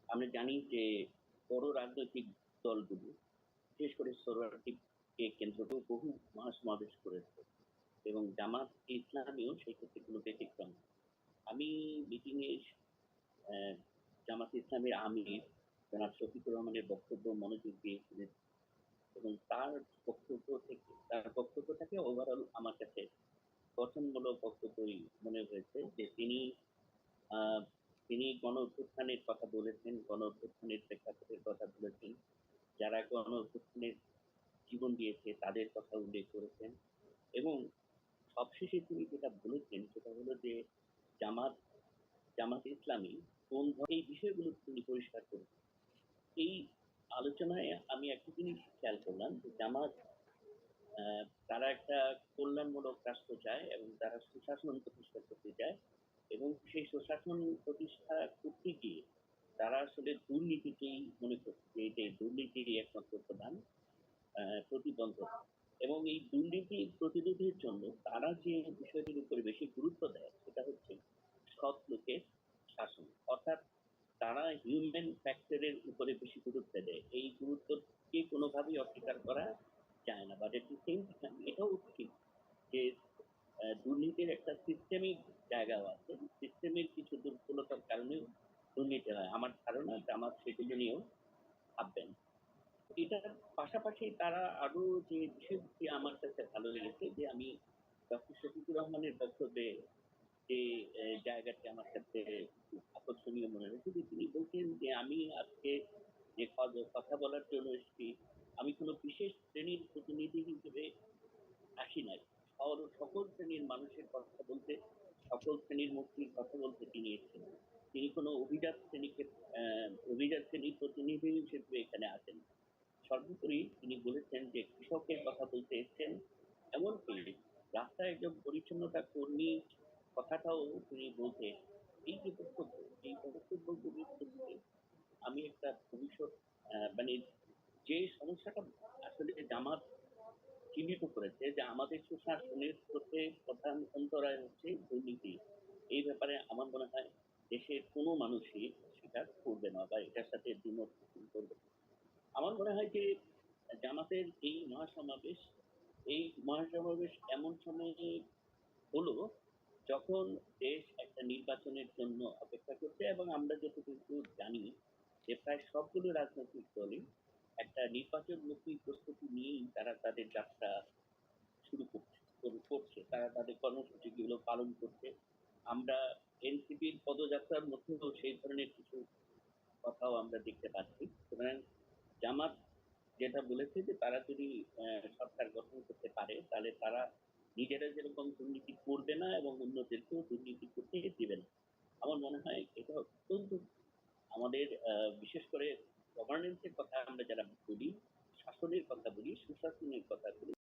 আমরা জানি যে বড় রাজনৈতিক দলগুলো বিশেষ করে সোহরাওয়ার্দীকে কেন্দ্র করে বহু মহাসমাবেশ করেছে এবং জামাত ইসলামীও সেই ক্ষেত্রে কোনো ব্যতিক্রম না। আমি মিটিং এ আহ, জামাত ইসলামের আমির জনাব শফিকুর রহমানের বক্তব্য মনোযোগ দিয়ে শুনেছি এবং তার বক্তব্যটাকে ওভারঅল আমার কাছে গঠনমূলক বক্তব্যই মনে হয়েছে যে আহ, তিনি গণ অভ্যুত্থানের কথা বলেছেন, গণ অভ্যুত্থানের প্রেক্ষাপটের কথা বলেছেন, যারা গণ অভ্যুত্থানের জীবন দিয়েছে তাদের কথা উল্লেখ করেছেন এবং সবশেষে তিনি যেটা বলেছেন সেটা হলো যে জামাত জামাত ইসলামী এই বিষয়গুলো তিনি পরিষ্কার করেছেন। এই আলোচনায় আমি একটা জিনিস খেয়াল করলাম যে জামাত তারা একটা কল্যাণমূলক রাষ্ট্র চায় এবং তারা সুশাসন প্রতিষ্ঠা করতে চায় এবং সেই সুশাসন প্রতিষ্ঠা করতে গিয়ে তারা আসলে দুর্নীতিকেই মনে করছে যে এটাই দুর্নীতিরই একমাত্র প্রধান প্রতিবন্ধক এবং এই দুর্নীতি প্রতিরোধের জন্য তারা যে বিষয়টির উপরে বেশি গুরুত্ব দেয় সেটা হচ্ছে সৎ লোকের শাসন, অর্থাৎ তারা হিউম্যান ফ্যাক্টরের উপরে বেশি গুরুত্ব দেয়। এই গুরুত্বকে কোনোভাবেই অস্বীকার করা যায় না, but at the same time এটাও ঠিক যে দুর্নীতির একটা সিস্টেমিক জায়গাও আছে, সিস্টেমের কিছু দুর্বলতার কারণেও দুর্নীতি হয়। আমার ধারণা জামাত সেগুলো নিয়েও ভাববেন। এটার পাশাপাশি তারা আরো যে বিষয়টি আমার কাছে ভালো লেগেছে যে আমি ডক্টর শফিকুর রহমানের বক্তব্যে যে জায়গাটি আমার কাছে খুব আকর্ষণীয় মনে হয়েছে যে তিনি বলছেন যে আমি আজকে যে কথা বলার জন্য এসেছি, আমি কোনো বিশেষ শ্রেণীর প্রতিনিধি হিসেবে আসি নাই, সকল শ্রেণীর মানুষের কথা বলতে, সকল শ্রেণীর মুক্তির কথা বলতে তিনি এসেছেন। তিনি কোনো অভিজাত শ্রেণীর প্রতিনিধি হিসেবে এখানে আসেন। সর্বোপরি তিনি বলেছেন যে কৃষকের কথা বলতে এসেছেন, এমনকি রাস্তায় একজন পরিচ্ছন্নতা কর্মী কথাটাও তিনি বলতে। এই যে বক্তব্য, এই বক্তব্যগুলির ক্ষেত্রে আমি একটা ভবিষ্যৎ মানে যে সমস্যাটা আসলে জামাত চিহ্নিত করেছে যে আমাদের সুশাসনের পথে প্রধান অন্তরায় হচ্ছে দুর্নীতি, এই ব্যাপারে আমার মনে হয় দেশের কোনো মানুষই স্বীকার করবে না বা এটার সাথে দ্বিমত পোষণ করবে না। আমার মনে হয় যে জামাতের এই মহাসমাবেশ এমন সময়ে হলো যখন দেশ একটা নির্বাচনের জন্য অপেক্ষা করছে এবং আমরা যতটুকু জানি যে প্রায় সবগুলো রাজনৈতিক দলই একটা নির্বাচনমুখী প্রস্তুতি নিয়েই তারা তাদের যাত্রা শুরু করছে, তারা তাদের কর্মসূচিগুলো পালন করছে। আমরা এনসিপির পদযাত্রার মধ্যেও সেই ধরনের কিছু কথাও আমরা দেখতে পাচ্ছি। সুতরাং জামাত যেটা বলেছে যে তারা যদি সরকার গঠন করতে পারে তাহলে তারা নিজেরা যেরকম দুর্নীতি করবে না এবং অন্যদেরকেও দুর্নীতি করতে দিবে না। আমার মনে হয় এটা অত্যন্ত আমাদের বিশেষ করে গভর্নেন্সের কথা আমরা যারা বলি, শাসনের কথা বলি, সুশাসনের কথা বলি,